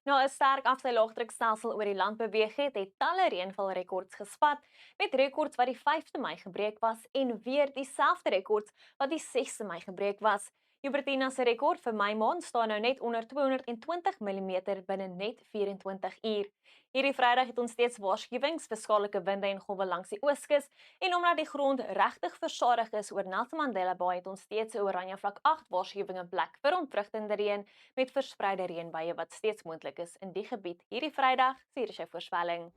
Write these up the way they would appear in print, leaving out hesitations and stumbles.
Na 'n sterk afsylaagdrukstelsel oor die land beweeg het talle reënvalrekords gespat, met rekords wat die 5de Mei gebreek was en weer dieselfde rekords wat die 6de Mei gebreek was. Joubertina se rekord vir Mei maand staan nou net onder 220 mm binne net 24 uur. Hierdie Vrydag het ons steeds waarskuwings vir skadelike winde en golwe langs die ooskus en omdat die grond regtig versadig is oor Nelson Mandela Bay het ons steeds 'n oranje vlak 8 waarskuwing in plek vir ontwrigtende reën met verspreide reënbuie wat steeds moontlik is in die gebied hierdie Vrydag, sê die voorspelling.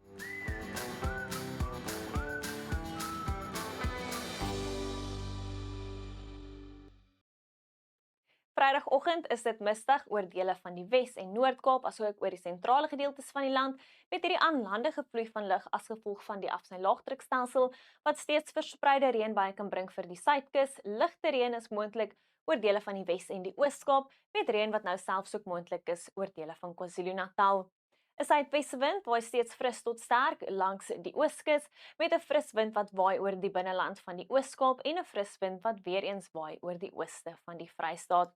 Vrydagoggend is dit mistig oor dele van die Wes- en Noord-Kaap asook oor die sentrale gedeeltes van die land met hierdie aanlandige vloei van lug as gevolg van die afsylaagdrukstelsel wat steeds verspreide reënbuie kan bring vir die suidkus. Ligte reën is moontlik oor dele van die Wes- en die Oos-Kaap met reën wat nou selfs ook moontlik is oor dele van KwaZulu-Natal. 'n Suidweswind waai steeds fris tot sterk langs die ooskus met 'n fris wind wat waai oor die binneland van die Oos-Kaap en 'n fris wind wat weer eens waai oor die ooste van die Vrystaat.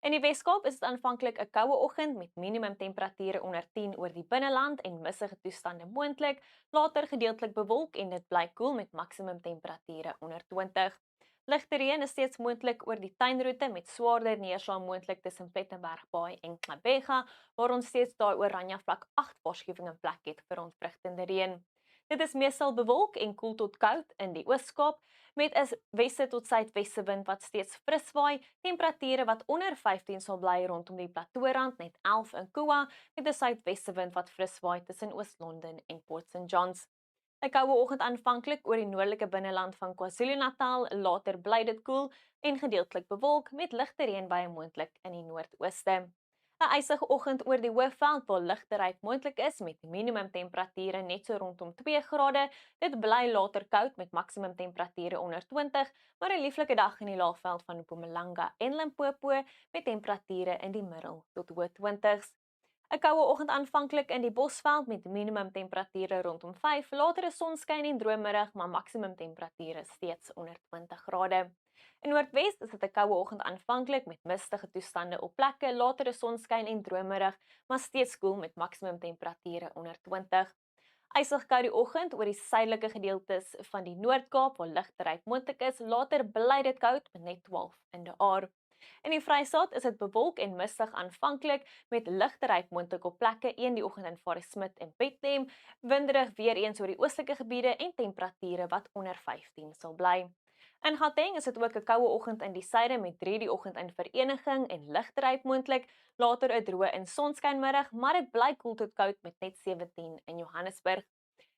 In die Weskaap is dit aanvanklik 'n koue oggend met minimumtemperature onder 10 oor die binneland en missige toestande moontlik, later gedeeltelik bewolk en dit bly koel met maksimumtemperature onder 20. Ligte reën is steeds moontlik oor die tuinroete met swaarder neerslag moontlik tussen Plettenbergbaai en Gqeberha, waar ons steeds daai oranje vlak 8 waarskuwing in plek het vir ontwrigtende reën. Dit is meestal bewolk en koel tot koud in die Oos-Kaap met 'n weste tot suidweste wind wat steeds fris waai, temperature wat onder 15 sal bly rondom die Plateaurand, net 11 in Koua met 'n suidweste wind wat fris waai tussen Oos-London en Port St Johns. 'n Koue oggend aanvanklik oor die noordelike binneland van KwaZulu-Natal, later bly dit koel en gedeeltelik bewolk met ligte reënbuie moontlik in die noordooste. 'n Ysige oggend oor die Hoëveld waar ligteryk moontlik is met minimumtemperature net so rondom 2 grade. Dit bly later koud met maksimumtemperature onder 20, maar 'n lieflike dag in die Laagveld van Mpumalanga en Limpopo met temperature in die middel tot hoë 20s. 'n Koue oggend aanvanklik in die Bosveld met minimumtemperature rondom 5, later 'n sonskyn en droomiddag, maar maksimumtemperature steeds onder 20 grade. In Noordwes is dit 'n koue oggend aanvanklik met mistige toestande op plekke, later 'n sonskyn en droomiddag, maar steeds koel met maksimumtemperature onder 20. Ysig koud die oggend oor die suidelike gedeeltes van die Noord-Kaap waar ligteryk moontlik is, later bly dit koud met net 12 in die aard. In die Vrystaat is dit bewolk en mistig aanvanklik met ligteryk moontlik op plekke een die oggend in Varesmith en Bethlehem, winderig weer eens oor die oostelike gebiede en temperature wat onder 15 sal bly. In Gauteng is dit ook 'n koue oggend in die suide met 3 die oggend in Vereniging en ligteryk moontlik, later 'n droë en sonskynmiddag, maar dit bly koel tot koud met net 17 in Johannesburg.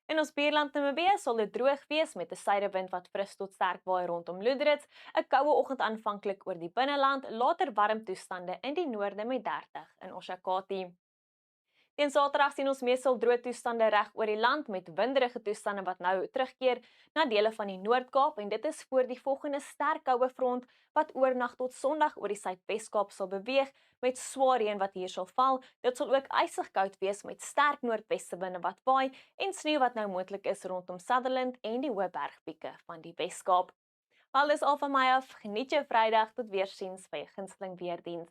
In ons buurland Namibië sal dit droog wees met 'n suidewind wat fris tot sterk waai rondom Loederitz, 'n koue oggend aanvanklik oor die binneland, later warm toestande in die noorde met 30 in Oshakati. Teen Saterdag sien ons meestal droë toestande reg oor die land met winderige toestande wat nou terugkeer na dele van die Noord-Kaap en dit is voor die volgende sterk koue front wat oornag tot Sondag oor die Suidwes-Kaap sal beweeg met swaar reën wat hier sal val. Dit sal ook ysig koud wees met sterk noordweste winde wat waai en sneeu wat nou moontlik is rondom Sutherland en die hoë bergpieke van die Wes-Kaap. Al is al van my af. Geniet jou Vrydag, tot weersiens by 'n gunsteling weerdiens.